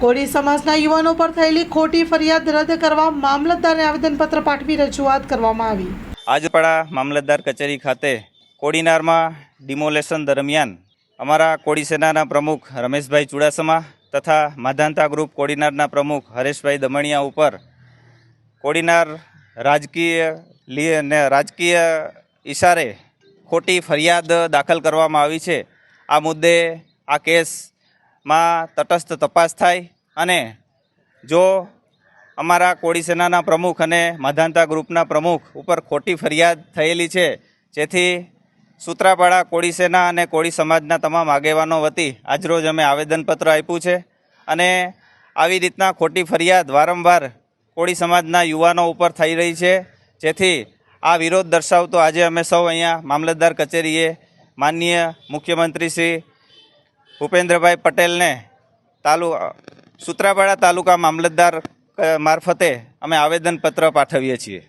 કોળી સમાજના યુવાનો પર થયેલી ખોટી ફરિયાદ રદ કરવા મામલતદારને આવેદનપત્ર પાઠવી રજૂઆત કરવામાં આવી। આજપડા મામલતદાર કચેરી ખાતે કોડીનારમાં ડિમોલેશન દરમિયાન અમારા કોળી સેનાના પ્રમુખ રમેશભાઈ ચુડાસમા તથા માધાંતા ગ્રુપ કોડીનારના પ્રમુખ હરેશભાઈ દમણિયા ઉપર કોડીનાર રાજકીય ઇશારે ખોટી ફરિયાદ દાખલ કરવામાં આવી છે। આ મુદ્દે આ કેસમાં તટસ્થ તપાસ થાય અને જો અમારા કોળી સેનાના પ્રમુખ અને માધાંતા ગ્રુપના પ્રમુખ ઉપર ખોટી ફરિયાદ થયેલી છે, જેથી સૂત્રાપાડા કોળી સેના અને કોળી સમાજના તમામ આગેવાનો વતી આજરોજ અમે આવેદનપત્ર આપ્યું છે અને આવી રીતના ખોટી ફરિયાદ વારંવાર કોળી સમાજના યુવાનો ઉપર થઈ રહી છે, જેથી આ વિરોધ દર્શાવતો આજે અમે સૌ અહીંયા મામલતદાર કચેરીએ માનનીય મુખ્યમંત્રી શ્રી ભૂપેન્દ્રભાઈ પટેલને સૂત્રાપાડા તાલુકા મામલતદાર મારફતે અમે આવેદનપત્ર પાઠવીએ છીએ।